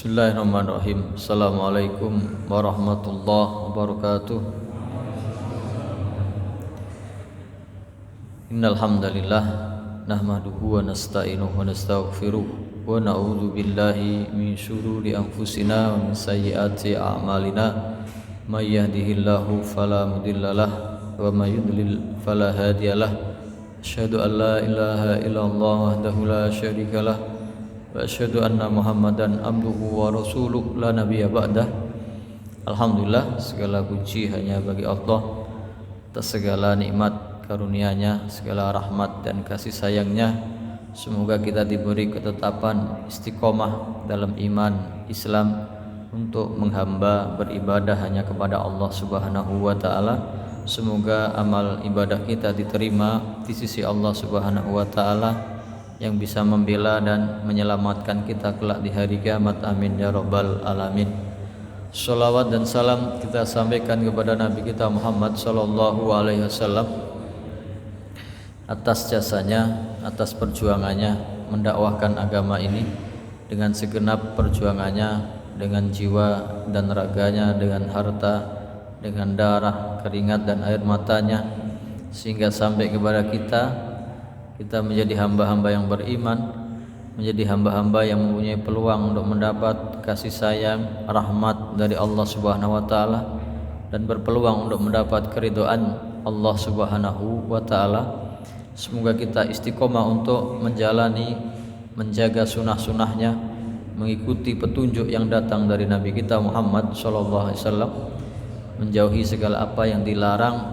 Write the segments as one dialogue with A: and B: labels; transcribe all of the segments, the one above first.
A: Bismillahirrahmanirrahim. Assalamualaikum warahmatullahi wabarakatuh. Innal hamdalillah nahmaduhu wa nasta'inuhu wa nastaghfiruh wa na'udzu billahi min syururi anfusina wa min sayyiati a'malina. May yahdihillahu fala mudhillalah wa may yudlil fala hadiyalah. Asyhadu an la ilaha illallah wahdahu la syarikalah wa asyhadu anna Muhammadan abduhu wa rasuluh la nabiyya ba'dah. Alhamdulillah, segala puji hanya bagi Allah atas segala nikmat karunia-Nya, segala rahmat dan kasih sayang-Nya. Semoga kita diberi ketetapan istiqomah dalam iman Islam untuk menghamba beribadah hanya kepada Allah Subhanahu wa taala. Semoga amal ibadah kita diterima di sisi Allah Subhanahu wa taala yang bisa membela dan menyelamatkan kita kelak di hari kiamat. Amin ya rabbal alamin. Shalawat dan salam kita sampaikan kepada Nabi kita Muhammad sallallahu alaihi wasallam atas jasanya, atas perjuangannya mendakwahkan agama ini dengan segenap perjuangannya, dengan jiwa dan raganya, dengan harta, dengan darah, keringat dan air matanya, sehingga sampai kepada kita menjadi hamba-hamba yang beriman, menjadi hamba-hamba yang mempunyai peluang untuk mendapat kasih sayang, rahmat dari Allah Subhanahu wa taala, dan berpeluang untuk mendapat keridhaan Allah Subhanahu wa taala. Semoga kita istiqomah untuk menjalani, menjaga sunnah-sunnahnya, mengikuti petunjuk yang datang dari Nabi kita Muhammad sallallahu alaihi wasallam, menjauhi segala apa yang dilarang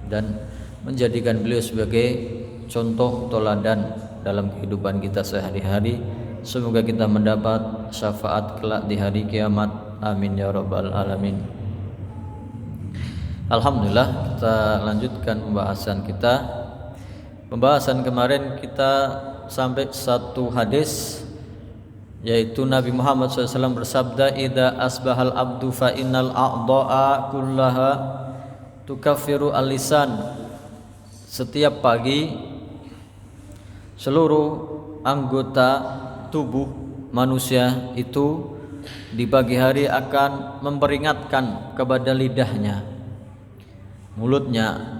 A: dan menjadikan beliau sebagai contoh teladan dalam kehidupan kita sehari-hari. Semoga kita mendapat syafaat kelak di hari kiamat. Amin ya rabbal alamin. Alhamdulillah, kita lanjutkan pembahasan kita. Pembahasan kemarin kita sampai satu hadis, yaitu Nabi Muhammad SAW bersabda, "Idza asbahal abdu fa innal a'dha'a kullaha tukaffiru al-lisan." Setiap pagi seluruh anggota tubuh manusia itu di pagi hari akan memperingatkan kepada lidahnya, mulutnya.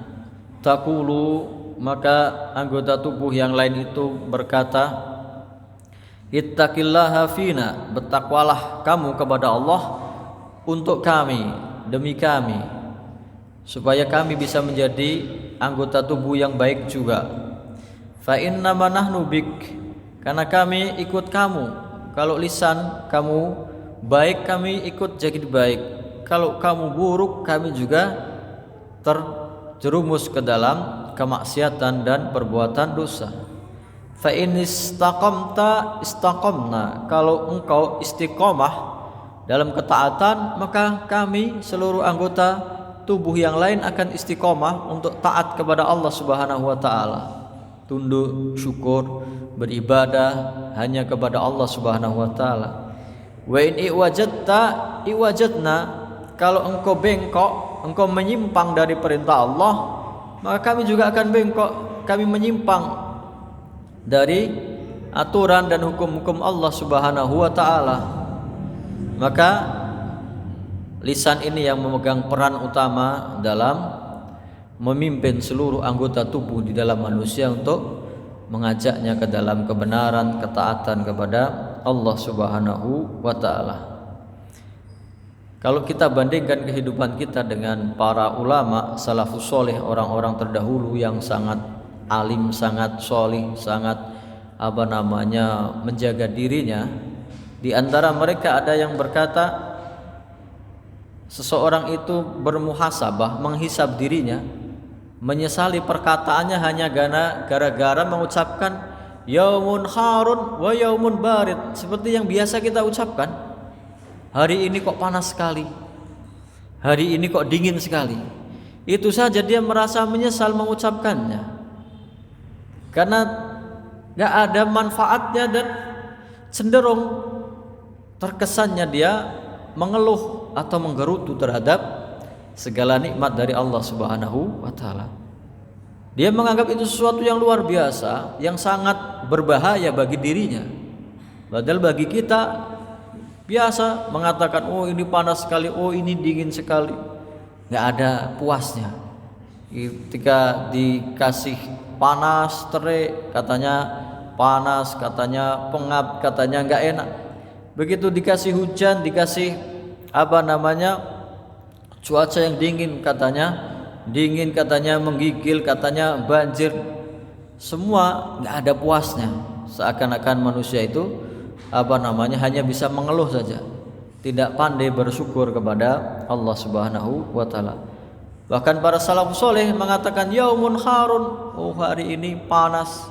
A: Taqulu, maka anggota tubuh yang lain itu berkata, "Ittaqillaha fina," bertakwalah kamu kepada Allah untuk kami, demi kami, supaya kami bisa menjadi anggota tubuh yang baik juga. Fa inna ma nahnu bik, karena kami ikut kamu. Kalau lisan kamu baik, kami ikut jadi baik. Kalau kamu buruk, kami juga terjerumus ke dalam kemaksiatan dan perbuatan dosa. Fa in istaqamta istaqamna, kalau engkau istiqomah dalam ketaatan, maka kami seluruh anggota tubuh yang lain akan istiqomah untuk taat kepada Allah Subhanahu wa taala, tunduk, syukur, beribadah hanya kepada Allah Subhanahu wa taala. Wa in iwajadna, kalau engkau bengkok, engkau menyimpang dari perintah Allah, maka kami juga akan bengkok, kami menyimpang dari aturan dan hukum-hukum Allah Subhanahu wa taala. Maka lisan ini yang memegang peran utama dalam memimpin seluruh anggota tubuh di dalam manusia untuk mengajaknya ke dalam kebenaran, ketaatan kepada Allah Subhanahu wa taala. Kalau kita bandingkan kehidupan kita dengan para ulama salafus soleh, orang-orang terdahulu yang sangat alim, sangat solih, sangat menjaga dirinya, di antara mereka ada yang berkata, seseorang itu bermuhasabah, menghisab dirinya, menyesali perkataannya hanya gara-gara mengucapkan yaumun harun wa yaumun barid, seperti yang biasa kita ucapkan. Hari ini kok panas sekali, hari ini kok dingin sekali. Itu saja dia merasa menyesal mengucapkannya, karena gak ada manfaatnya dan cenderung terkesannya dia mengeluh atau menggerutu terhadap segala nikmat dari Allah Subhanahu wa taala. Dia menganggap itu sesuatu yang luar biasa, yang sangat berbahaya bagi dirinya. Padahal bagi kita biasa mengatakan oh ini panas sekali, oh ini dingin sekali, nggak ada puasnya. Ketika dikasih panas terik katanya panas, katanya pengap, katanya nggak enak. Begitu dikasih hujan, dikasih cuaca yang dingin, katanya menggigil, katanya banjir, semua nggak ada puasnya. Seakan-akan manusia itu hanya bisa mengeluh saja, tidak pandai bersyukur kepada Allah Subhanahu wa taala. Bahkan para salafus saleh mengatakan yaumun harun, oh hari ini panas,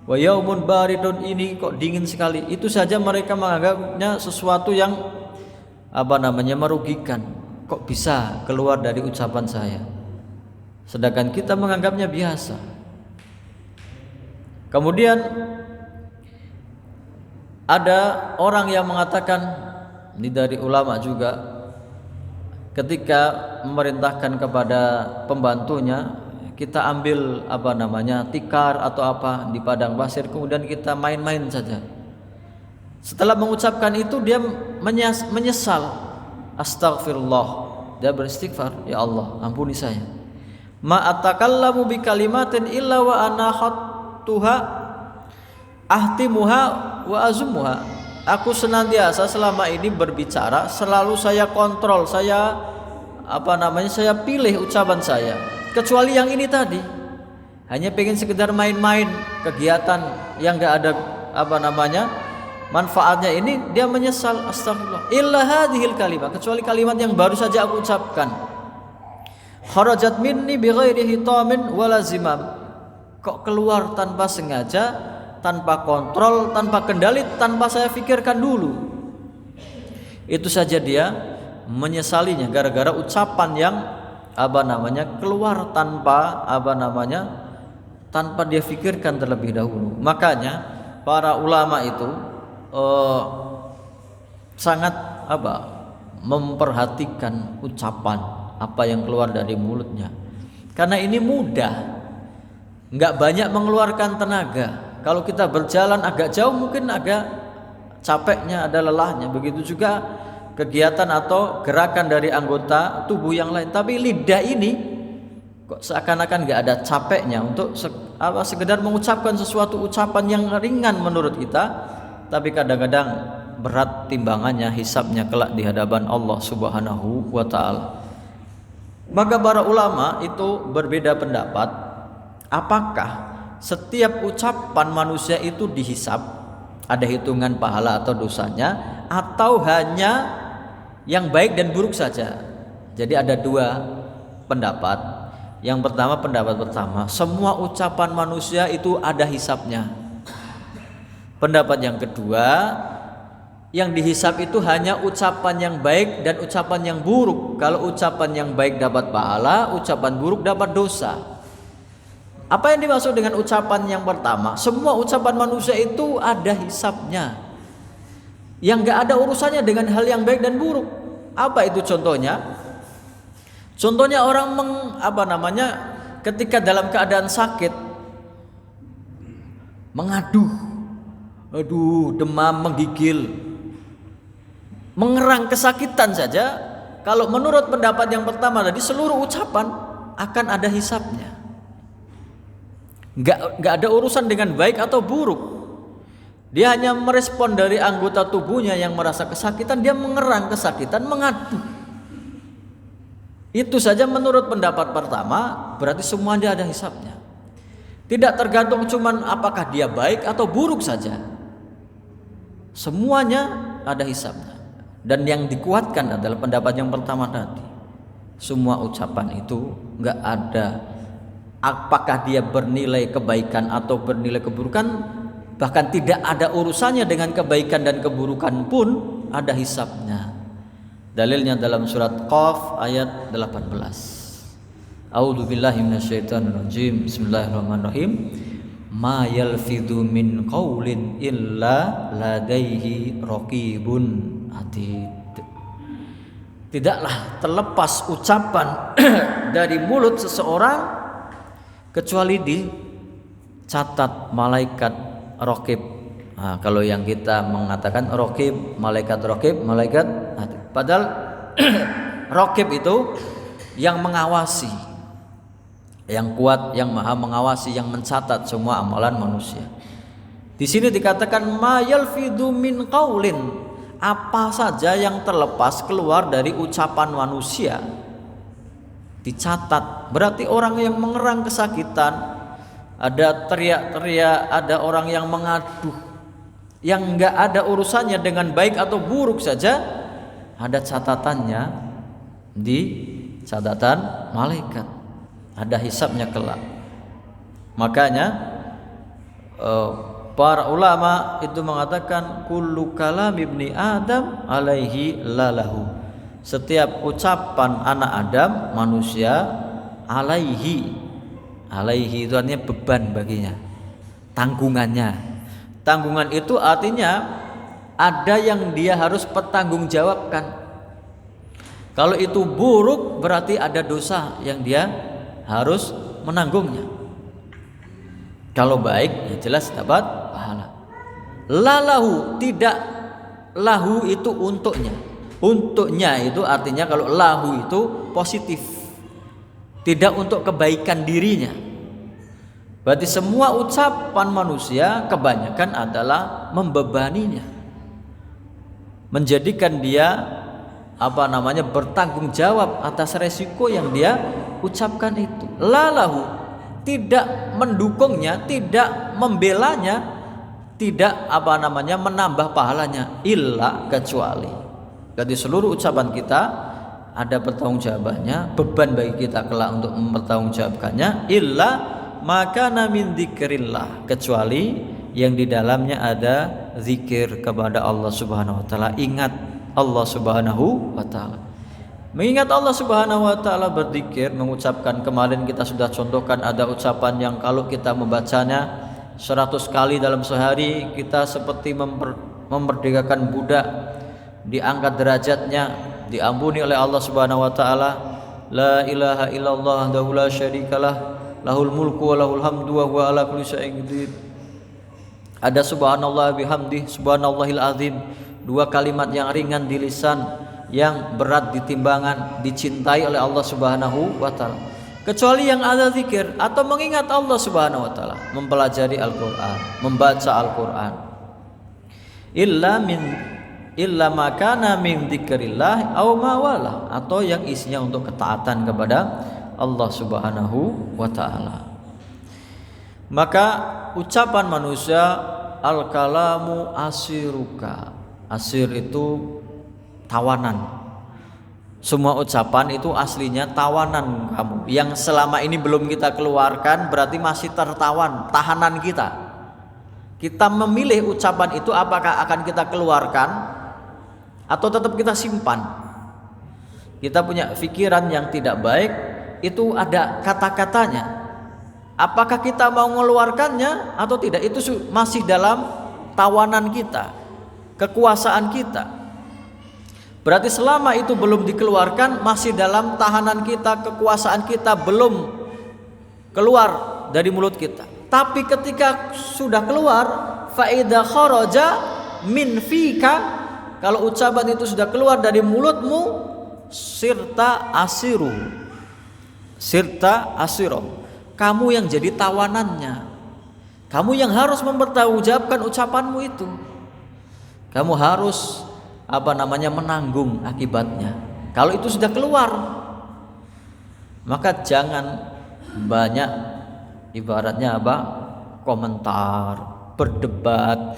A: wa yaumun baridun, ini kok dingin sekali. Itu saja mereka menganggapnya sesuatu yang merugikan. Kok bisa keluar dari ucapan saya? Sedangkan kita menganggapnya biasa. Kemudian ada orang yang mengatakan, ini dari ulama juga, ketika memerintahkan kepada pembantunya, kita ambil tikar atau apa di padang pasir, kemudian kita main-main saja. Setelah mengucapkan itu dia menyesal, astagfirullah, dia beristighfar, ya Allah ampuni saya. Ma atakallamu bi kalimatin illa wa ana khattuha ahtimuha wa azumuha. Aku senantiasa selama ini berbicara, selalu saya kontrol, saya pilih ucapan saya. Kecuali yang ini tadi, hanya pengen sekedar main-main, kegiatan yang enggak ada manfaatnya, ini dia menyesal, astagfirullah. Illa hadhil kalimah, kecuali kalimat yang baru saja aku ucapkan. Kharajat minni bighairi hitamin wala zimam. Kok keluar tanpa sengaja, tanpa kontrol, tanpa kendali, tanpa saya pikirkan dulu. Itu saja dia menyesalinya gara-gara ucapan yang keluar tanpa tanpa dia pikirkan terlebih dahulu. Makanya para ulama itu sangat memperhatikan ucapan apa yang keluar dari mulutnya, karena ini mudah, nggak banyak mengeluarkan tenaga. Kalau kita berjalan agak jauh mungkin agak capeknya, ada lelahnya. Begitu juga kegiatan atau gerakan dari anggota tubuh yang lain. Tapi lidah ini kok seakan-akan nggak ada capeknya untuk sekedar mengucapkan sesuatu ucapan yang ringan menurut kita, tapi kadang-kadang berat timbangannya, hisabnya kelak di hadapan Allah Subhanahu wa taala. Maka para ulama itu berbeda pendapat, apakah setiap ucapan manusia itu dihisab, ada hitungan pahala atau dosanya, atau hanya yang baik dan buruk saja. Jadi ada dua pendapat. Pendapat pertama, semua ucapan manusia itu ada hisabnya. Pendapat yang kedua, yang dihisab itu hanya ucapan yang baik dan ucapan yang buruk. Kalau ucapan yang baik dapat pahala, ucapan buruk dapat dosa. Apa yang dimaksud dengan ucapan yang pertama? Semua ucapan manusia itu ada hisabnya, yang gak ada urusannya dengan hal yang baik dan buruk. Apa itu contohnya? Contohnya orang ketika dalam keadaan sakit mengaduh, demam, menggigil, mengerang, kesakitan saja. Kalau menurut pendapat yang pertama tadi, seluruh ucapan akan ada hisabnya. Gak ada urusan dengan baik atau buruk. Dia hanya merespon dari anggota tubuhnya yang merasa kesakitan, dia mengerang kesakitan, mengadu. Itu saja menurut pendapat pertama, berarti semuanya ada hisabnya. Tidak tergantung cuman apakah dia baik atau buruk saja. Semuanya ada hisabnya. Dan yang dikuatkan adalah pendapat yang pertama tadi. Semua ucapan itu gak ada, apakah dia bernilai kebaikan atau bernilai keburukan, bahkan tidak ada urusannya dengan kebaikan dan keburukan pun ada hisabnya. Dalilnya dalam surat Qaf ayat 18. A'udzubillahi minasyaitonirrajim. Bismillahirrahmanirrahim. Ma yalfidhu min qaulin illa ladaihi raqibun atid. Tidaklah terlepas ucapan dari mulut seseorang kecuali dicatat malaikat raqib Nah, kalau yang kita mengatakan raqib, malaikat atid. Padahal raqib itu yang mengawasi, yang kuat, yang maha mengawasi, yang mencatat semua amalan manusia. Di sini dikatakan ma yalfidu min qaulin, apa saja yang terlepas keluar dari ucapan manusia dicatat. Berarti orang yang mengerang kesakitan, ada teriak-teriak, ada orang yang mengaduh, yang enggak ada urusannya dengan baik atau buruk saja, ada catatannya di catatan malaikat, ada hisabnya kelak. Makanya para ulama itu mengatakan kullu kalam ibni Adam alaihi lalahu, setiap ucapan anak Adam manusia alaihi itu artinya beban baginya, tanggungannya. Tanggungan itu artinya ada yang dia harus bertanggungjawabkan. Kalau itu buruk berarti ada dosa yang dia harus menanggungnya. Kalau baik ya jelas dapat pahala. Lalahu, tidak lahu itu untuknya. Untuknya itu artinya kalau lahu itu positif, tidak untuk kebaikan dirinya. Berarti semua ucapan manusia kebanyakan adalah membebaninya, menjadikan dia bertanggung jawab atas resiko yang dia ucapkan itu. Lalahu, tidak mendukungnya, tidak membelanya, tidak menambah pahalanya, illa kecuali. Jadi seluruh ucapan kita ada pertanggungjawabannya, beban bagi kita kelak untuk mempertanggungjawabkannya, illa maka min dzikrillah, kecuali yang di dalamnya ada zikir kepada Allah Subhanahu wa taala, ingat Allah Subhanahu wa taala. Mengingat Allah Subhanahu wa taala, berzikir, mengucapkan, kemarin kita sudah contohkan ada ucapan yang kalau kita membacanya 100 kali dalam sehari kita seperti memerdekakan budak, diangkat derajatnya, diampuni oleh Allah Subhanahu wa taala. La ilaha illallah wahdahu la syarikalah, lahul mulku wa lahul hamdu wa huwa ala kulli syai'in qadir. Ada subhanallah bihamdi, subhanallahil azim, dua kalimat yang ringan di lisan, yang berat di timbangan, dicintai oleh Allah Subhanahu wa taala. Kecuali yang ada zikir atau mengingat Allah Subhanahu wa taala, mempelajari Al-Qur'an, membaca Al-Qur'an. Illa makana min dzikrillah aw mawala, atau yang isinya untuk ketaatan kepada Allah Subhanahu wa taala. Maka ucapan manusia al-kalamu asiruka. Asir itu tawanan. Semua ucapan itu aslinya tawanan kamu. Yang selama ini belum kita keluarkan berarti masih tertawan, tahanan kita. Kita memilih ucapan itu apakah akan kita keluarkan atau tetap kita simpan. Kita punya pikiran yang tidak baik, itu ada kata-katanya. Apakah kita mau mengeluarkannya atau tidak, itu masih dalam tawanan kita, kekuasaan kita. Berarti selama itu belum dikeluarkan, masih dalam tahanan kita, kekuasaan kita belum keluar dari mulut kita. Tapi ketika sudah keluar, fa idza kharaja min fika, kalau ucapan itu sudah keluar dari mulutmu, sirta asiru, kamu yang jadi tawanannya, kamu yang harus mempertanggungjawabkan ucapanmu itu, kamu harus menanggung akibatnya. Kalau itu sudah keluar, maka jangan banyak ibaratnya komentar, berdebat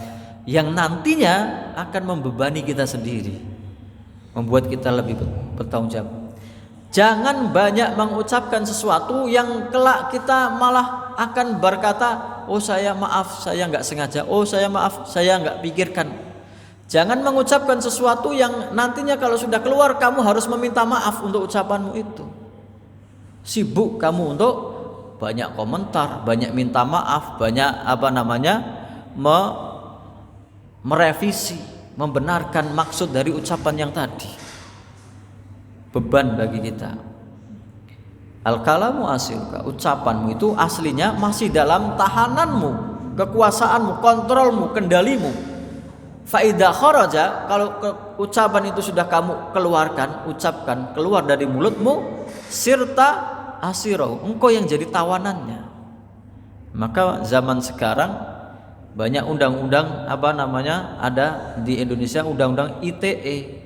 A: yang nantinya akan membebani kita sendiri, membuat kita lebih bertanggung jawab. Jangan banyak mengucapkan sesuatu yang kelak kita malah akan berkata, oh saya maaf, saya nggak sengaja, oh saya maaf, saya nggak pikirkan. Jangan mengucapkan sesuatu yang nantinya kalau sudah keluar kamu harus meminta maaf untuk ucapanmu itu. Sibuk kamu untuk banyak komentar, banyak minta maaf, banyak merevisi, membenarkan maksud dari ucapan yang tadi. Beban bagi kita. Al-kalamu asiruka, ucapanmu itu aslinya masih dalam tahananmu, kekuasaanmu, kontrolmu, kendalimu. Fa idza kharaja, kalau ucapan itu sudah kamu keluarkan, ucapkan keluar dari mulutmu, sirta asirau, engkau yang jadi tawanannya. Maka zaman sekarang banyak undang-undang ada di Indonesia, undang-undang ITE,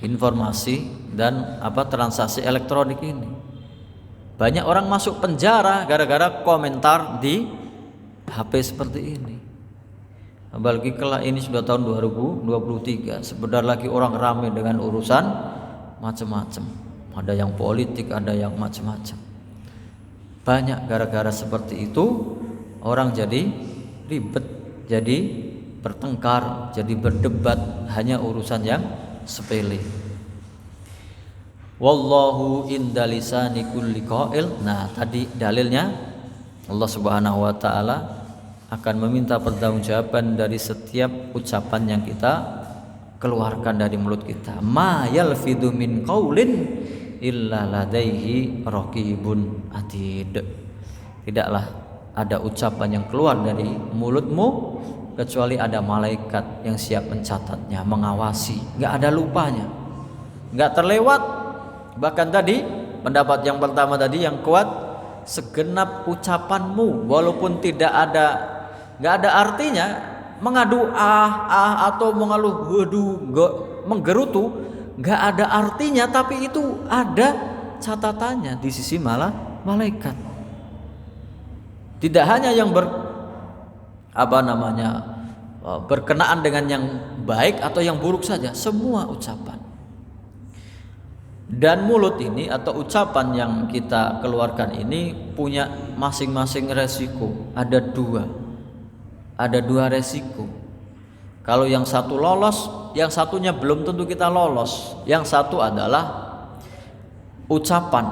A: informasi dan transaksi elektronik ini. Banyak orang masuk penjara gara-gara komentar di HP seperti ini. Apalagi kelak ini sudah tahun 2023, sebentar lagi orang ramai dengan urusan macam-macam. Ada yang politik, ada yang macam-macam. Banyak gara-gara seperti itu orang jadi ribet, jadi bertengkar, jadi berdebat hanya urusan yang sepele. Wallahu inda lisani kulli qail. Nah, tadi dalilnya Allah Subhanahu wa taala akan meminta pertanggungjawaban dari setiap ucapan yang kita keluarkan dari mulut kita. Ma yalfidu min qaulin illa ladaihi raqibun atid. Tidaklah ada ucapan yang keluar dari mulutmu kecuali ada malaikat yang siap mencatatnya, mengawasi. Enggak ada lupanya, enggak terlewat. Bahkan tadi pendapat yang pertama tadi yang kuat, segenap ucapanmu walaupun enggak ada artinya, mengadu atau mengeluh menggerutu, enggak ada artinya, tapi itu ada catatannya di sisi malaikat. Tidak hanya yang berkenaan dengan yang baik atau yang buruk saja, semua ucapan. Dan mulut ini atau ucapan yang kita keluarkan ini punya masing-masing resiko. Ada dua resiko. Kalau yang satu lolos, yang satunya belum tentu kita lolos. Yang satu adalah ucapan.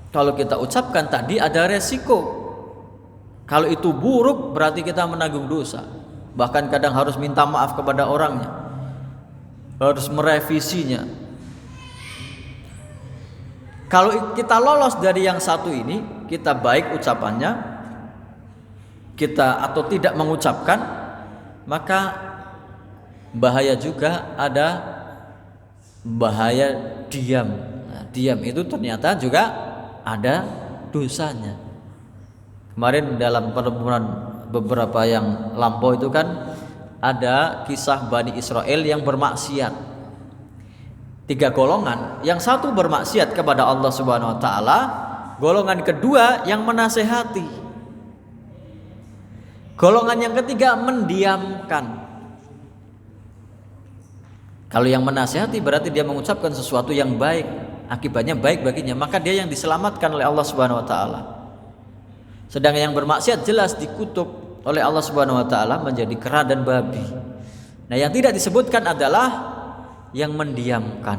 A: Kalau kita ucapkan tadi ada resiko. Kalau itu buruk berarti kita menanggung dosa. Bahkan kadang harus minta maaf kepada orangnya, harus merevisinya. Kalau kita lolos dari yang satu ini, kita baik ucapannya, kita atau tidak mengucapkan, maka bahaya juga, ada bahaya diam. Nah, diam itu ternyata juga ada dosanya. Kemarin dalam pertemuan beberapa yang lampau itu kan ada kisah Bani Israel yang bermaksiat. 3 golongan, yang satu bermaksiat kepada Allah Subhanahu wa taala, golongan kedua yang menasehati, golongan yang ketiga mendiamkan. Kalau yang menasehati berarti dia mengucapkan sesuatu yang baik, akibatnya baik baginya, maka dia yang diselamatkan oleh Allah Subhanahu wa taala. Sedangkan yang bermaksiat jelas dikutuk oleh Allah Subhanahu wa taala menjadi kera dan babi. Nah, yang tidak disebutkan adalah yang mendiamkan.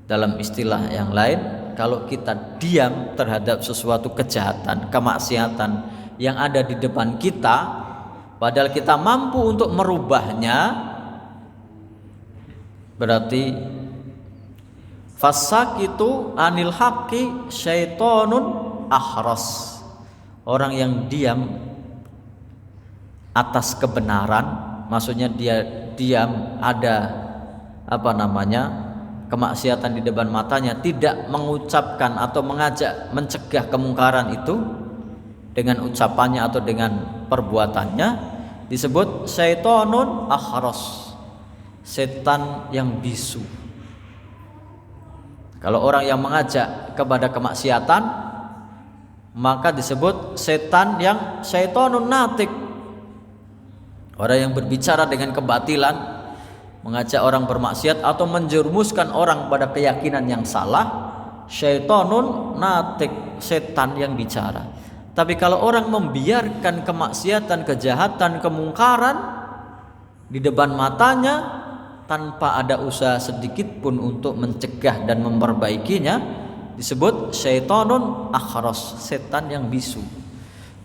A: Dalam istilah yang lain, kalau kita diam terhadap sesuatu kejahatan, kemaksiatan yang ada di depan kita, padahal kita mampu untuk merubahnya, berarti fasakitu anil haqqi syaitonun ahras. Orang yang diam atas kebenaran, maksudnya dia diam, ada kemaksiatan di depan matanya, tidak mengucapkan atau mengajak mencegah kemungkaran itu dengan ucapannya atau dengan perbuatannya, disebut syaitonun ahras, setan yang bisu. Kalau orang yang mengajak kepada kemaksiatan, maka disebut setan yang syaitonun natik. Orang yang berbicara dengan kebatilan, mengajak orang bermaksiat atau menjerumuskan orang pada keyakinan yang salah, syaitonun natik, setan yang bicara. Tapi kalau orang membiarkan kemaksiatan, kejahatan, kemungkaran di depan matanya tanpa ada usaha sedikit pun untuk mencegah dan memperbaikinya, disebut syaitonun akhras, setan yang bisu.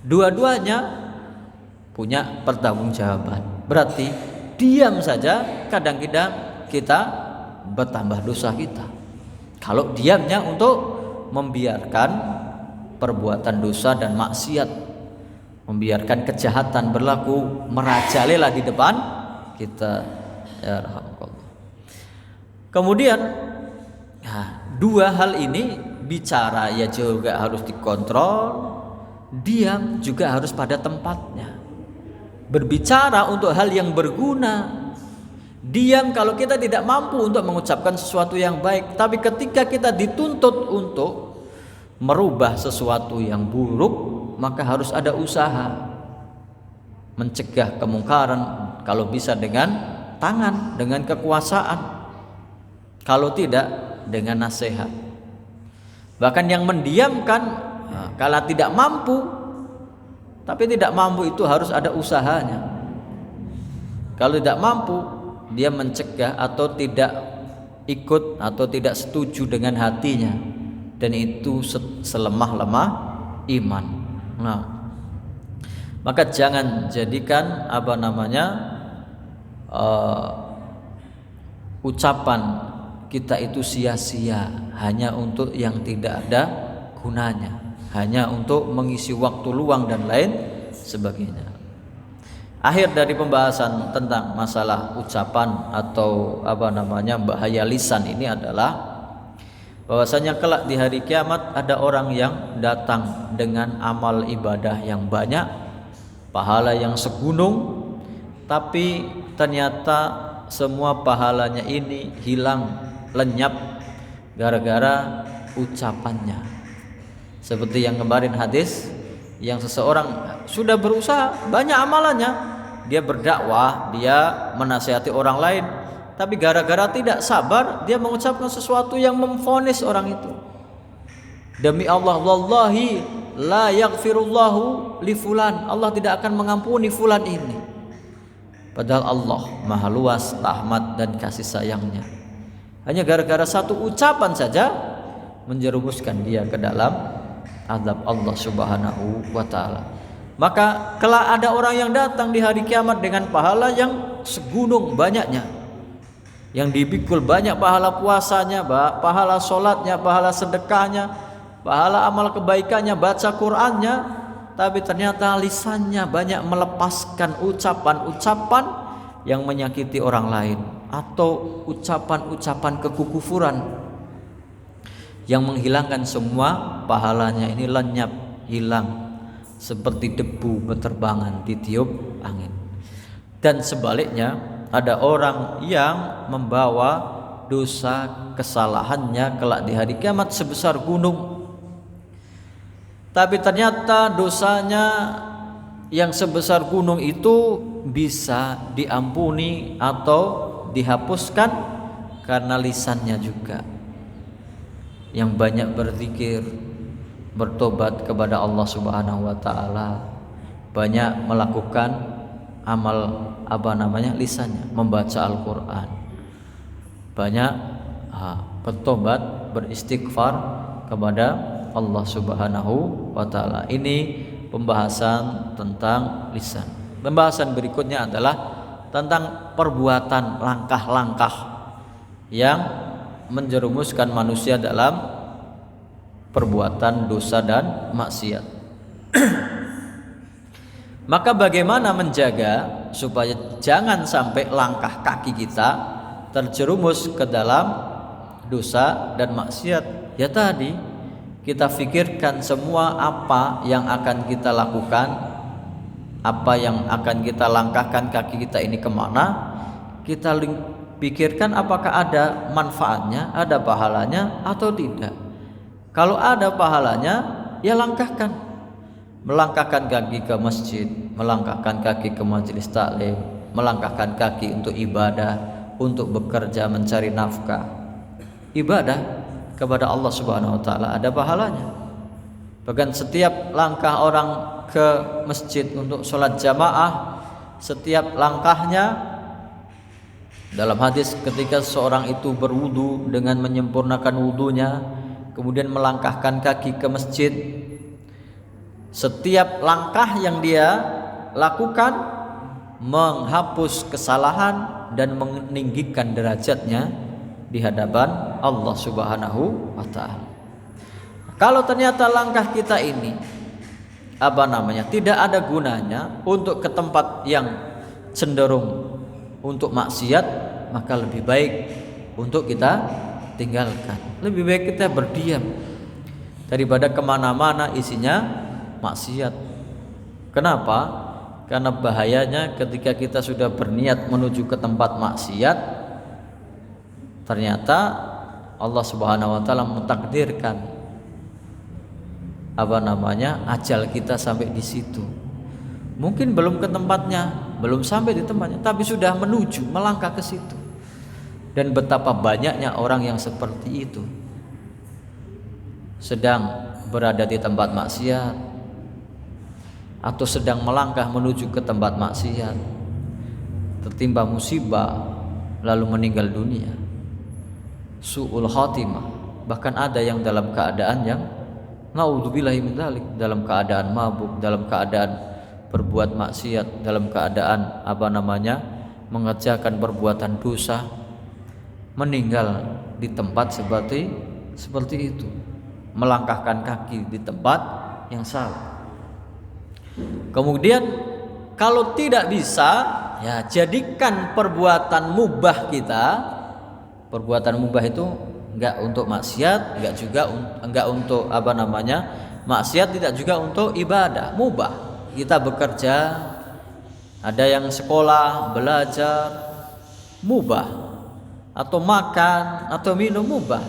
A: Dua-duanya punya pertanggungjawaban. Berarti diam saja kadang-kadang kita bertambah dosa kita. Kalau diamnya untuk membiarkan perbuatan dosa dan maksiat, membiarkan kejahatan berlaku merajalela di depan kita. Ya rahmatullah. Kemudian dua hal ini, bicara ya juga harus dikontrol, diam juga harus pada tempatnya. Berbicara untuk hal yang berguna, diam kalau kita tidak mampu untuk mengucapkan sesuatu yang baik. Tapi ketika kita dituntut untuk merubah sesuatu yang buruk, maka harus ada usaha mencegah kemungkaran, kalau bisa dengan tangan, dengan kekuasaan, kalau tidak dengan nasihat. Bahkan yang mendiamkan kalau tidak mampu, tapi tidak mampu itu harus ada usahanya. Kalau tidak mampu, dia mencegah atau tidak ikut atau tidak setuju dengan hatinya, dan itu selemah-lemah iman. Nah, maka jangan jadikan ucapan kita itu sia-sia hanya untuk yang tidak ada gunanya, hanya untuk mengisi waktu luang dan lain sebagainya. Akhir dari pembahasan tentang masalah ucapan atau bahaya lisan ini adalah bahwasanya kelak di hari kiamat ada orang yang datang dengan amal ibadah yang banyak, pahala yang segunung, tapi ternyata semua pahalanya ini hilang, lenyap gara-gara ucapannya. Seperti yang kemarin hadis, yang seseorang sudah berusaha banyak amalannya, dia berdakwah, dia menasihati orang lain, tapi gara-gara tidak sabar dia mengucapkan sesuatu yang memvonis orang itu. Demi Allah, wallahi la yaghfirullahu li fulan, Allah tidak akan mengampuni fulan ini. Padahal Allah maha luas rahmat dan kasih sayangnya. Hanya gara-gara satu ucapan saja menjerumuskan dia ke dalam azab Allah Subhanahu wa ta'ala. Maka kelak ada orang yang datang di hari kiamat dengan pahala yang segunung banyaknya, yang dipikul banyak pahala puasanya, pahala sholatnya, pahala sedekahnya, pahala amal kebaikannya, baca Qur'annya, tapi ternyata lisannya banyak melepaskan ucapan-ucapan yang menyakiti orang lain, atau ucapan-ucapan kekufuran yang menghilangkan semua pahalanya ini lenyap, hilang seperti debu berterbangan ditiup angin. Dan sebaliknya, ada orang yang membawa dosa kesalahannya kelak di hari kiamat sebesar gunung, tapi ternyata dosanya yang sebesar gunung itu bisa diampuni atau dihapuskan karena lisannya juga yang banyak berzikir, bertobat kepada Allah Subhanahu wa ta'ala, banyak melakukan amal lisannya, membaca Al-Quran, banyak bertobat, beristighfar kepada Allah Subhanahu wa ta'ala. Ini pembahasan tentang lisan. Pembahasan berikutnya adalah tentang perbuatan, langkah-langkah yang menjerumuskan manusia dalam perbuatan dosa dan maksiat. Maka bagaimana menjaga supaya jangan sampai langkah kaki kita terjerumus ke dalam dosa dan maksiat? Ya tadi kita pikirkan semua apa yang akan kita lakukan, apa yang akan kita langkahkan, kaki kita ini kemana, kita pikirkan apakah ada manfaatnya, ada pahalanya atau tidak. Kalau ada pahalanya, ya langkahkan. Melangkahkan kaki ke masjid, melangkahkan kaki ke majelis taklim, melangkahkan kaki untuk ibadah, untuk bekerja mencari nafkah. Ibadah kepada Allah Subhanahu wa ta'ala ada pahalanya. Bahkan setiap langkah orang ke masjid untuk sholat jamaah, setiap langkahnya, dalam hadis ketika seorang itu berwudu dengan menyempurnakan wudunya, kemudian melangkahkan kaki ke masjid, setiap langkah yang dia lakukan menghapus kesalahan dan meninggikan derajatnya di hadapan Allah Subhanahu wa ta'ala. Kalau ternyata langkah kita ini tidak ada gunanya untuk ke tempat yang cenderung untuk maksiat, maka lebih baik untuk kita tinggalkan. Lebih baik kita berdiam daripada kemana-mana isinya maksiat. Kenapa? Karena bahayanya ketika kita sudah berniat menuju ke tempat maksiat, ternyata Allah Subhanahu wa taala mentakdirkan ajal kita sampai di situ. Mungkin belum ke tempatnya, belum sampai di tempatnya, tapi sudah menuju, melangkah ke situ. Dan betapa banyaknya orang yang seperti itu, sedang berada di tempat maksiat atau sedang melangkah menuju ke tempat maksiat, tertimpa musibah lalu meninggal dunia, su'ul khatimah. Bahkan ada yang dalam keadaan yang naudzubillahi min dzalik, dalam keadaan mabuk, dalam keadaan berbuat maksiat, dalam keadaan mengerjakan perbuatan dosa, meninggal di tempat seperti itu, melangkahkan kaki di tempat yang salah. Kemudian kalau tidak bisa, ya jadikan perbuatan mubah kita. Perbuatan mubah itu enggak untuk maksiat, enggak untuk maksiat, tidak juga untuk ibadah. Mubah. Kita bekerja, ada yang sekolah, belajar, mubah. Atau makan, atau minum, mubah.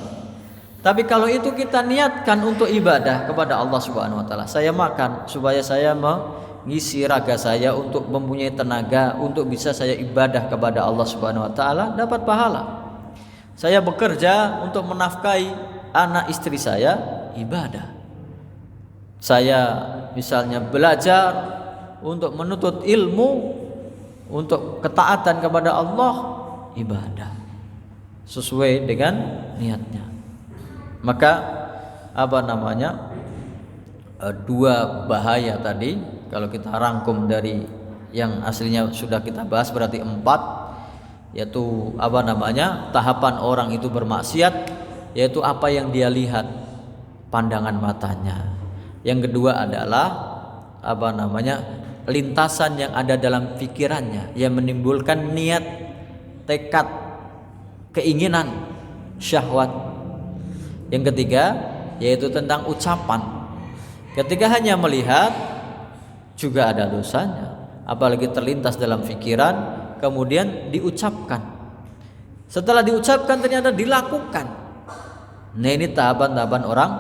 A: Tapi kalau itu kita niatkan untuk ibadah kepada Allah Subhanahu wa taala. Saya makan supaya saya mengisi raga saya untuk mempunyai tenaga untuk bisa saya ibadah kepada Allah Subhanahu wa taala, dapat pahala. Saya bekerja untuk menafkahi anak istri saya, ibadah. Saya misalnya belajar untuk menuntut ilmu, untuk ketaatan kepada Allah, ibadah. Sesuai dengan niatnya. Maka dua bahaya tadi, kalau kita rangkum dari yang aslinya sudah kita bahas berarti 4, yaitu tahapan orang itu bermaksiat, yaitu apa yang dia lihat, pandangan matanya. Yang kedua adalah lintasan yang ada dalam pikirannya yang menimbulkan niat, tekad, keinginan, syahwat. Yang ketiga yaitu tentang ucapan. Ketika hanya melihat juga ada dosanya, apalagi terlintas dalam pikiran kemudian diucapkan. Setelah diucapkan ternyata dilakukan. Nah, ini tahapan-tahapan orang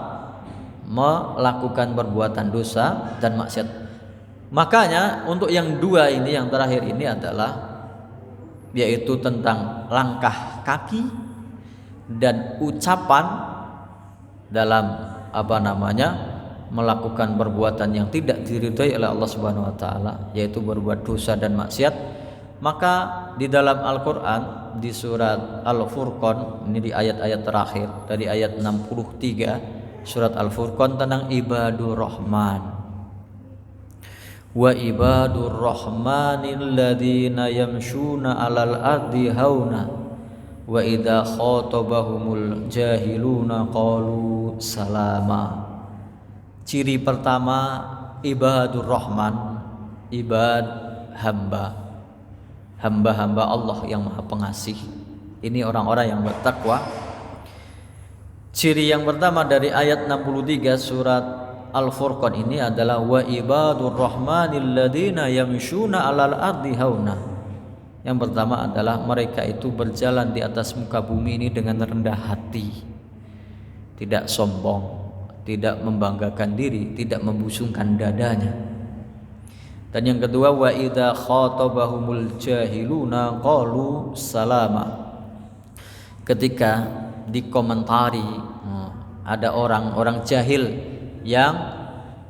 A: melakukan perbuatan dosa dan maksiat. Makanya untuk yang dua ini, yang terakhir ini adalah yaitu tentang langkah kaki dan ucapan dalam melakukan perbuatan yang tidak diridhai oleh Allah Subhanahu wa taala, yaitu berbuat dosa dan maksiat. Maka di dalam Al-Qur'an di surat Al-Furqan, ini di ayat-ayat terakhir dari ayat 63 surat Al-Furqan tentang ibadur rahman. Wa ibadur rahmanil ladzina yamshuna 'alal ardi hauna wa idza khatabahumul jahiluna qalu salama. Ciri pertama ibadur rahman, hamba-hamba Allah yang Maha Pengasih. Ini orang-orang yang bertakwa. Ciri yang pertama dari ayat 63 surat Al-Furqan ini adalah wa ibadur rahmanil ladzina yamshuna 'alal ardi hauna. Yang pertama adalah mereka itu berjalan di atas muka bumi ini dengan rendah hati, tidak sombong, tidak membanggakan diri, tidak membusungkan dadanya. Dan yang kedua wa idza khatabahumul jahiluna qalu salama. Ketika dikomentari ada orang jahil yang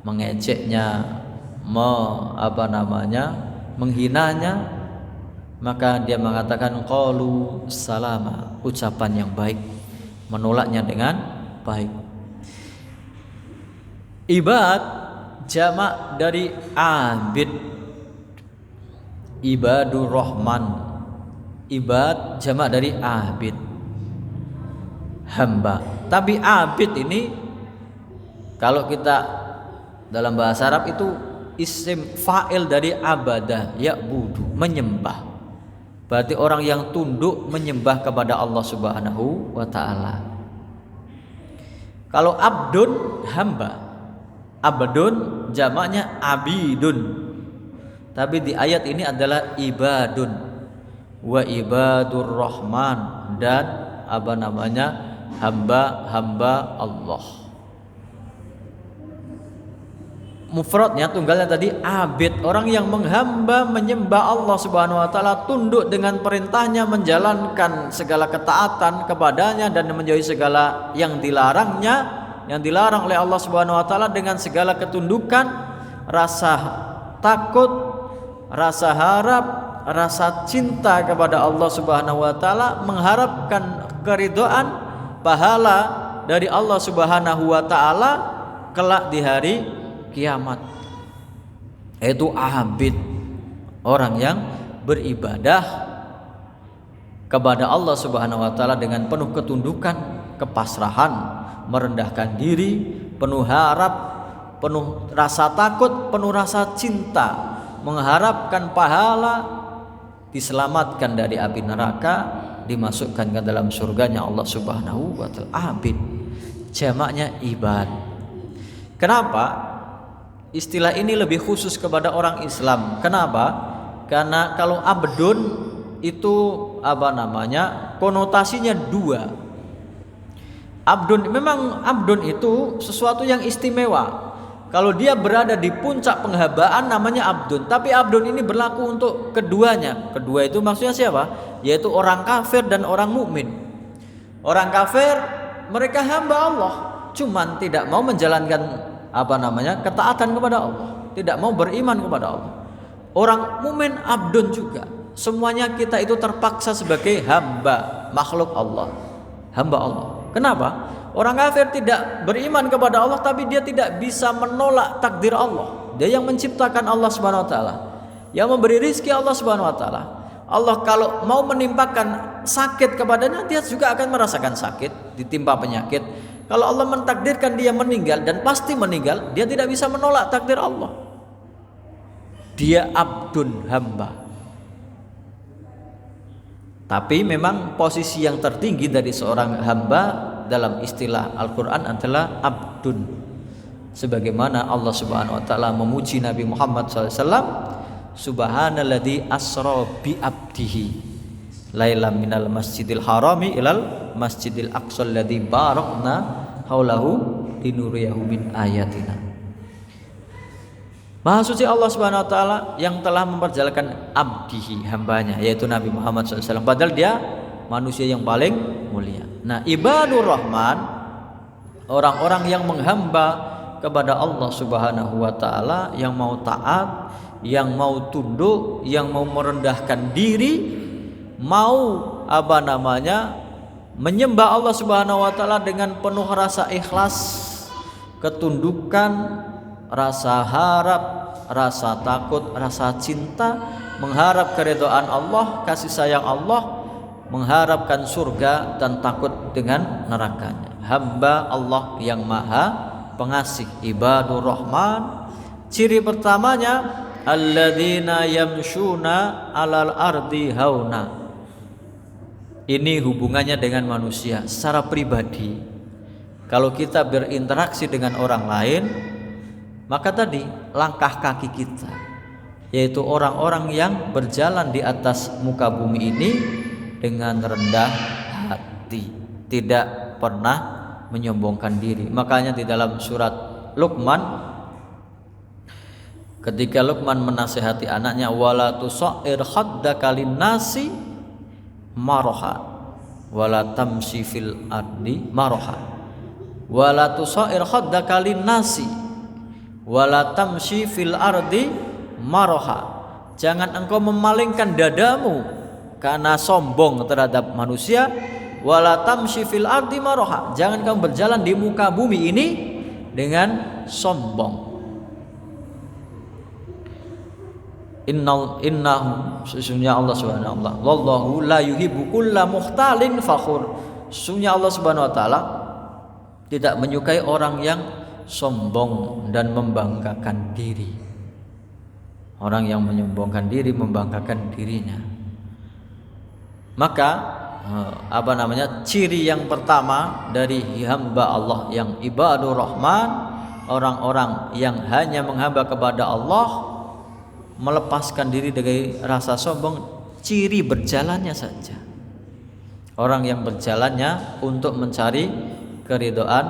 A: mengejeknya, menghinanya, maka dia mengatakan qalu salama, ucapan yang baik, menolaknya dengan baik. Ibad jamak dari abid, ibadur rahman. Ibad jamak dari abid, hamba. Tapi abid ini Kalau kita dalam bahasa Arab itu isim fa'il dari abada, ya'budu, menyembah. Berarti orang yang tunduk menyembah kepada Allah Subhanahu wa taala. Kalau abdun, hamba. Abdun jamaknya abidun. Tapi di ayat ini adalah ibadun. Wa ibadur rahman, dan hamba-hamba Allah. Mufradnya, tunggalnya tadi abid, orang yang menghamba menyembah Allah Subhanahu wa taala, tunduk dengan perintahnya, menjalankan segala ketaatan kepadanya dan menjauhi segala yang dilarangnya, yang dilarang oleh Allah Subhanahu wa taala, dengan segala ketundukan, rasa takut, rasa harap, rasa cinta kepada Allah Subhanahu wa taala, mengharapkan keridhaan, pahala dari Allah Subhanahu wa taala kelak di hari kiamat. Itu abid, orang yang beribadah kepada Allah Subhanahu wa taala dengan penuh ketundukan, kepasrahan, merendahkan diri, penuh harap, penuh rasa takut, penuh rasa cinta, mengharapkan pahala, diselamatkan dari api neraka, dimasukkan ke dalam surganya Allah Subhanahu wa taala. Abid jamaknya ibad. Kenapa istilah ini lebih khusus kepada orang Islam? Kenapa? Karena kalau abdun itu konotasinya dua. Abdun, memang abdun itu sesuatu yang istimewa. Kalau dia berada di puncak penghambaan namanya abdun. Tapi abdun ini berlaku untuk keduanya. Kedua itu maksudnya siapa? Yaitu orang kafir dan orang mukmin. Orang kafir mereka hamba Allah, cuman tidak mau menjalankan ketaatan kepada Allah, tidak mau beriman kepada Allah. Orang mukmin abdun juga. Semuanya kita itu terpaksa sebagai hamba, makhluk Allah, hamba Allah. Kenapa? Orang kafir tidak beriman kepada Allah, tapi dia tidak bisa menolak takdir Allah. Dia yang menciptakan Allah Subhanahu wa taala, yang memberi rizki Allah Subhanahu wa taala. Allah kalau mau menimpakan sakit kepadanya, dia juga akan merasakan sakit, ditimpa penyakit. Kalau Allah mentakdirkan dia meninggal, dan pasti meninggal, dia tidak bisa menolak takdir Allah. Dia abdun, hamba. Tapi memang posisi yang tertinggi dari seorang hamba dalam istilah Al-Quran adalah abdun. Sebagaimana Allah Subhanahu wa taala memuji Nabi Muhammad SAW, Subhanalladzi asra bi abdihi lailam minal masjidil harami ilal masjidil aqsal ladzi barakna haulahu linuriyahu min ayatina. Maha suci Allah Subhanahu wa taala yang telah memperjalankan abdihi, hambanya, yaitu Nabi Muhammad SAW, padahal dia manusia yang paling mulia. Nah, ibadur rahman, orang-orang yang menghamba kepada Allah Subhanahu wa taala, yang mau taat, yang mau tunduk, yang mau merendahkan diri, mau menyembah Allah Subhanahu wa taala dengan penuh rasa ikhlas, ketundukan, rasa harap, rasa takut, rasa cinta, mengharap keridhaan Allah, kasih sayang Allah, mengharapkan surga dan takut dengan nerakanya. Hamba Allah yang maha pengasih, ibadur rahman. Ciri pertamanya alladzina yamshuna alal ardi hauna. Ini hubungannya dengan manusia secara pribadi. Kalau kita berinteraksi dengan orang lain, maka tadi langkah kaki kita, yaitu orang-orang yang berjalan di atas muka bumi ini dengan rendah hati, tidak pernah menyombongkan diri. Makanya di dalam surat Luqman, ketika Luqman menasihati anaknya, wala tusair khaddaka linnasi maraha wala tamshi fil ardi maraha, wala tusair khaddaka linnasi wala tamshi fil ardi maraha. Jangan engkau memalingkan dadamu karena sombong terhadap manusia. Wala tamshi fil ardi maraha, jangan kamu berjalan di muka bumi ini dengan sombong. Innahu, sesungguhnya Allah Subhanahu wa taala, wallahu la yuhibbu kulla mukhtalin fakhur. Sesungguhnya Allah Subhanahu wa taala tidak menyukai orang yang sombong dan membanggakan diri. Orang yang menyombongkan diri, membanggakan dirinya. Maka ciri yang pertama dari hamba Allah yang ibadur rahman, orang-orang yang hanya menghamba kepada Allah, melepaskan diri dari rasa sombong, ciri berjalannya saja. Orang yang berjalannya untuk mencari keridhaan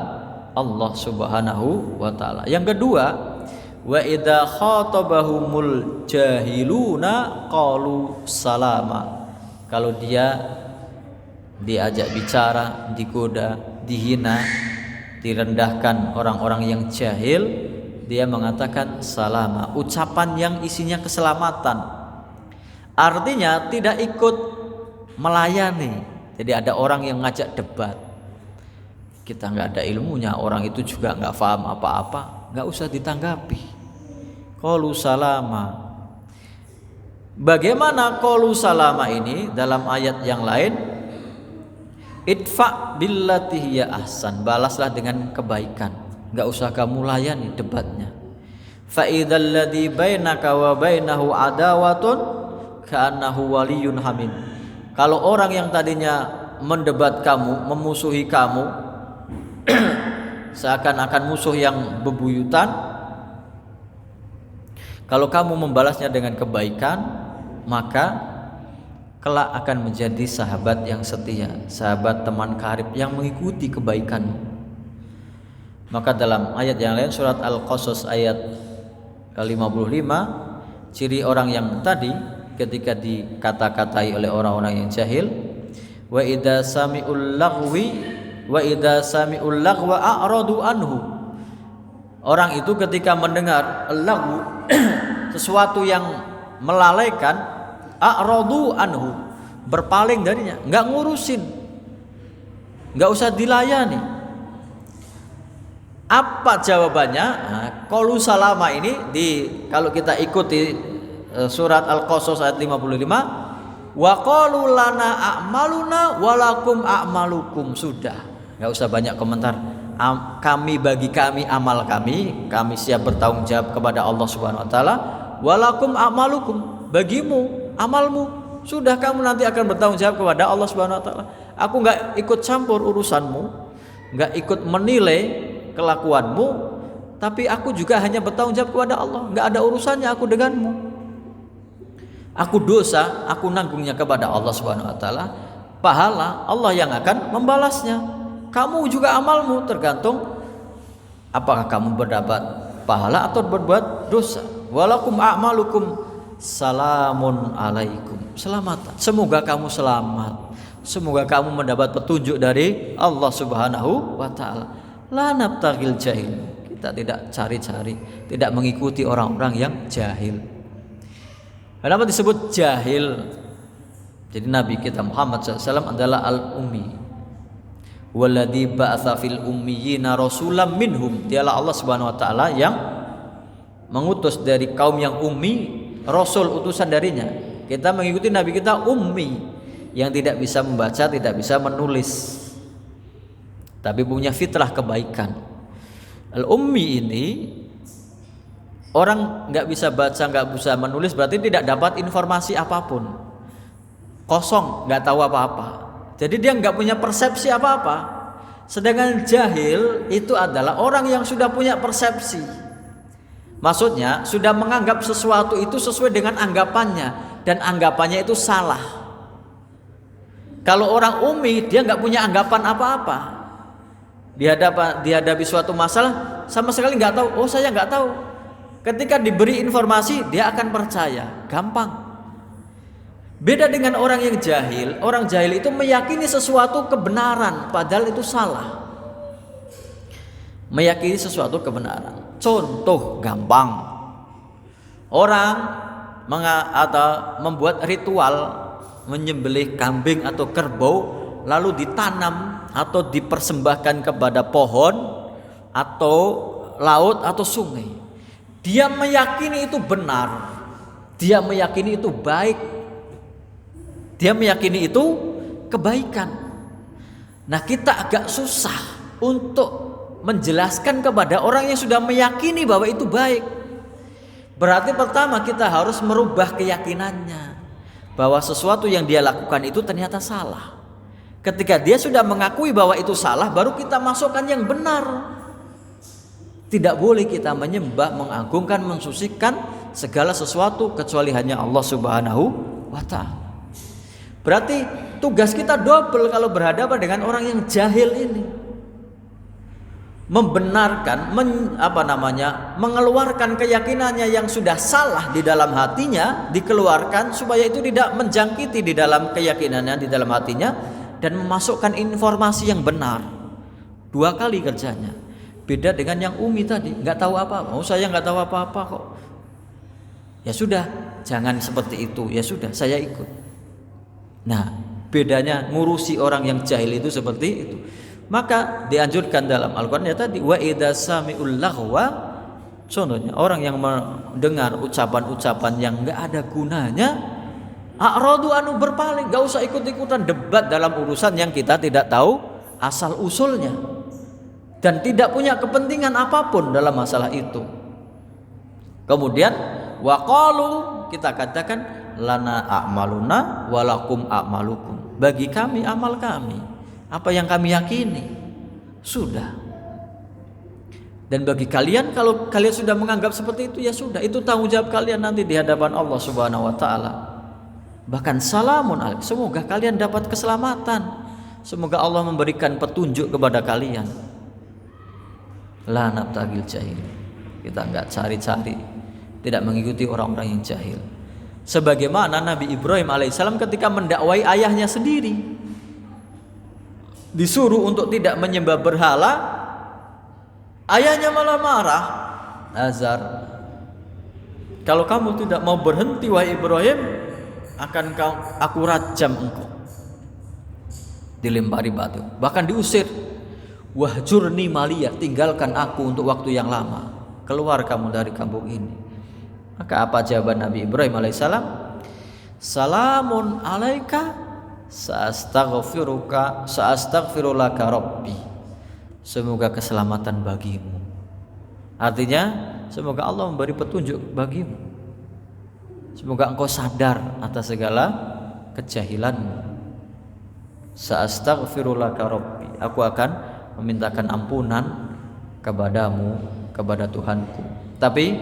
A: Allah Subhanahu wa taala. Yang kedua, wa idza khatabahumul jahiluna qalu salama. Kalau dia diajak bicara, digoda, dihina, direndahkan orang-orang yang jahil, dia mengatakan salama, ucapan yang isinya keselamatan. Artinya tidak ikut melayani. Jadi ada orang yang ngajak debat, kita nggak ada ilmunya, orang itu juga nggak paham apa-apa, nggak usah ditanggapi. Qalu salama. Bagaimana qalu salama ini dalam ayat yang lain? Idfa billati hiya ahsan, balaslah dengan kebaikan, nggak usah kamu layani debatnya. Fa idzal ladzi bainaka wa bainahu adawatun ka'annahu waliyyun hamim. Kalau orang yang tadinya mendebat kamu, memusuhi kamu, seakan-akan musuh yang bebuyutan, kalau kamu membalasnya dengan kebaikan, maka kelak akan menjadi sahabat yang setia, sahabat teman karib yang mengikuti kebaikanmu. Maka dalam ayat yang lain, surat Al-Qasas ayat ke-55, ciri orang yang tadi ketika dikata-katai oleh orang-orang yang jahil, wa idza sami'ul lagwa a'radu anhu. Orang itu ketika mendengar lagu sesuatu yang melalaikan, a'radu anhu, berpaling darinya, enggak ngurusin, enggak usah dilayani. Apa jawabannya? Qalu salama ini kalau kita ikuti surat Al-Qasas ayat 55, wa qalu lana a'maluna walakum a'malukum. Sudah, enggak usah banyak komentar. Kami bagi kami amal kami siap bertanggung jawab kepada Allah Subhanahu wa taala. Walakum a'malukum, bagimu amalmu, sudah kamu nanti akan bertanggung jawab kepada Allah Subhanahu wa taala. Aku enggak ikut campur urusanmu, enggak ikut menilai kelakuanmu, tapi aku juga hanya bertanggung jawab kepada Allah. Enggak ada urusannya aku denganmu. Aku dosa, aku nanggungnya kepada Allah Subhanahu wa taala. Pahala Allah yang akan membalasnya. Kamu juga amalmu tergantung apakah kamu berdapat pahala atau berbuat dosa. Walakum a'malukum salamun alaikum. Selamatan. Semoga kamu selamat. Semoga kamu mendapat petunjuk dari Allah Subhanahu wa taala. La nabtaghil jahil. Kita tidak cari-cari, tidak mengikuti orang-orang yang jahil. Kenapa disebut jahil? Jadi Nabi kita Muhammad SAW adalah al-ummi. Walladzi ba'atsa fil ummiyina rasulam minhum. Dialah Allah Subhanahu wa taala yang mengutus dari kaum yang ummi rasul utusan darinya. Kita mengikuti Nabi kita ummi, yang tidak bisa membaca, tidak bisa menulis, tapi punya fitrah kebaikan. Al-ummi ini orang nggak bisa baca, nggak bisa menulis, berarti tidak dapat informasi apapun, kosong, nggak tahu apa-apa. Jadi dia nggak punya persepsi apa-apa. Sedangkan jahil itu adalah orang yang sudah punya persepsi. Maksudnya sudah menganggap sesuatu itu sesuai dengan anggapannya, dan anggapannya itu salah. Kalau orang ummi, dia nggak punya anggapan apa-apa. Dihadapi suatu masalah sama sekali nggak tahu. Oh, saya nggak tahu. Ketika diberi informasi, dia akan percaya, gampang. Beda dengan orang yang jahil. Orang jahil itu meyakini sesuatu kebenaran, padahal itu salah. Meyakini sesuatu kebenaran. Contoh gampang, orang membuat ritual menyembelih kambing atau kerbau, lalu ditanam atau dipersembahkan kepada pohon atau laut atau sungai. Dia meyakini itu benar, dia meyakini itu baik, dia meyakini itu kebaikan. Nah, kita agak susah untuk menjelaskan kepada orang yang sudah meyakini bahwa itu baik. Berarti pertama kita harus merubah keyakinannya bahwa sesuatu yang dia lakukan itu ternyata salah. Ketika dia sudah mengakui bahwa itu salah, baru kita masukkan yang benar. Tidak boleh kita menyembah, mengagungkan, mensucikan segala sesuatu kecuali hanya Allah Subhanahu wa ta'ala. Berarti tugas kita double kalau berhadapan dengan orang yang jahil ini. Membenarkan, mengeluarkan keyakinannya yang sudah salah di dalam hatinya, dikeluarkan supaya itu tidak menjangkiti di dalam keyakinannya, di dalam hatinya, dan memasukkan informasi yang benar. 2 kali kerjanya. Beda dengan yang Umi tadi, nggak tahu apa-apa. Oh, saya nggak tahu apa-apa kok. Ya sudah, jangan seperti itu. Ya sudah, saya ikut. Nah, bedanya ngurusi orang yang jahil itu seperti itu. Maka dianjurkan dalam Al-Quran ya tadi, wa idza sami'ul laghwa, contohnya orang yang mendengar ucapan-ucapan yang nggak ada gunanya, a'radu anu berpaling, nggak usah ikut-ikutan debat dalam urusan yang kita tidak tahu asal usulnya dan tidak punya kepentingan apapun dalam masalah itu. Kemudian waqalu, kita katakan lana a'maluna walakum a'malukum, bagi kami amal kami, apa yang kami yakini, sudah. Dan bagi kalian, kalau kalian sudah menganggap seperti itu, ya sudah, itu tanggung jawab kalian nanti di hadapan Allah Subhanahu wa ta'ala. Bahkan salamun alaikum, semoga kalian dapat keselamatan, semoga Allah memberikan petunjuk kepada kalian. La nabtagil jahil, kita enggak cari-cari, tidak mengikuti orang-orang yang jahil. Sebagaimana Nabi Ibrahim alaihissalam ketika mendakwai ayahnya sendiri, disuruh untuk tidak menyembah berhala, ayahnya malah marah. Azar, kalau kamu tidak mau berhenti wahai Ibrahim, akan aku rajam engkau. Dilempari batu, bahkan diusir. Wahjurni maliyah, tinggalkan aku untuk waktu yang lama, keluar kamu dari kampung ini. Maka apa jawaban Nabi Ibrahim alaihissalam? Salamun alaika sa'astaghfirulaka rabbi, semoga keselamatan bagimu. Artinya semoga Allah memberi petunjuk bagimu, semoga engkau sadar atas segala kejahilanmu. Sa'astaghfirulaka rabbi, aku akan memintakan ampunan kepadamu, kepada Tuhanku. Tapi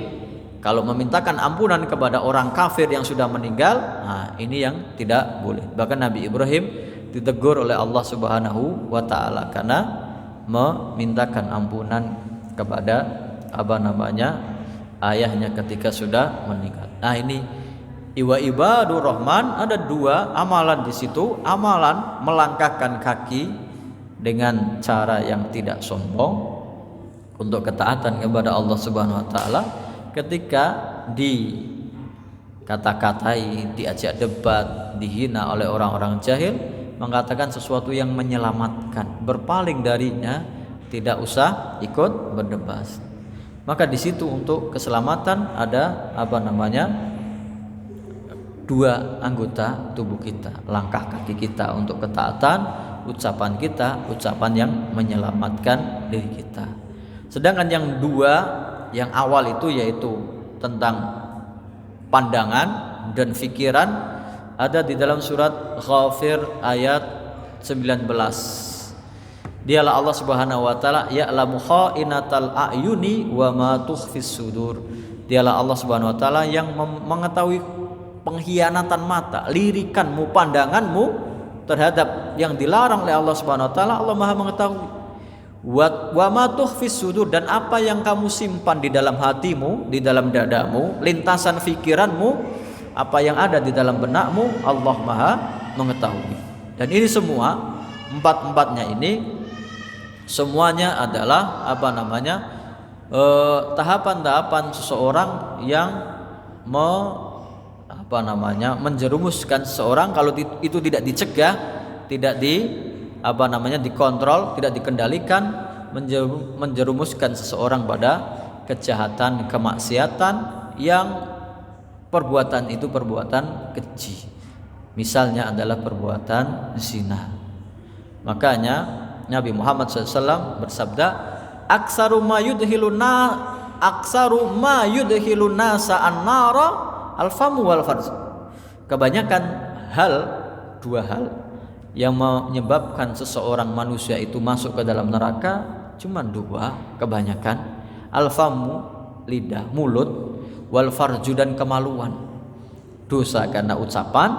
A: kalau memintakan ampunan kepada orang kafir yang sudah meninggal, nah ini yang tidak boleh. Bahkan Nabi Ibrahim ditegur oleh Allah Subhanahu wa ta'ala karena memintakan ampunan kepada ayahnya ketika sudah meninggal. Nah ini Iwa ibadur rahman, ada 2 amalan di situ. Amalan melangkahkan kaki dengan cara yang tidak sombong untuk ketaatan kepada Allah Subhanahu wa ta'ala. Ketika dikata-katai, diajak debat, dihina oleh orang-orang jahil, mengatakan sesuatu yang menyelamatkan, berpaling darinya, tidak usah ikut berdebat. Maka di situ untuk keselamatan ada 2 anggota tubuh kita, langkah kaki kita untuk ketaatan, ucapan kita, ucapan yang menyelamatkan diri kita. Sedangkan yang 2, yang awal itu yaitu tentang pandangan dan fikiran, ada di dalam surat Ghafir ayat 19. Dialah Allah Subhanahu wa taala, ya'lamu kha'inatal a'yuni wa ma tukhfis sudur. Dialah Allah Subhanahu wa taala yang mengetahui pengkhianatan mata, lirikanmu, pandanganmu terhadap yang dilarang oleh Allah Subhanahu wa taala. Allah Maha mengetahui. Wa ma tukhfis sudur, dan apa yang kamu simpan di dalam hatimu, di dalam dadamu, lintasan fikiranmu, apa yang ada di dalam benakmu, Allah Maha mengetahui. Dan ini semua, 4-empatnya ini semuanya adalah tahapan-tahapan seseorang yang menjerumuskan seseorang. Kalau itu tidak dicegah, tidak dikontrol, tidak dikendalikan, menjerumuskan seseorang pada kejahatan, kemaksiatan yang perbuatan itu perbuatan keji. Misalnya adalah perbuatan zina. Makanya Nabi Muhammad SAW bersabda, aksaru ma yudhilun nasa an-nara al-famu wal farj. Kebanyakan dua hal yang menyebabkan seseorang manusia itu masuk ke dalam neraka cuma dua kebanyakan, al-famu lidah mulut, wal farju dan kemaluan. Dosa karena ucapan,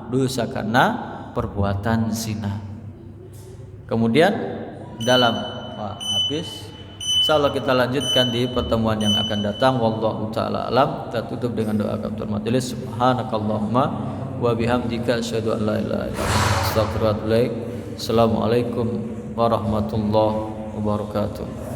A: dosa karena perbuatan zina. Kemudian habis. Insyaallah kita lanjutkan di pertemuan yang akan datang. Wallahu taala alam. Kita tutup dengan doa kafaratul majelis. Subhanakallahumma wa bihamdika asyhadu an la ilaha illa anta astaghfiruka wa atubu ilaik. Assalamualaikum warahmatullahi wabarakatuh.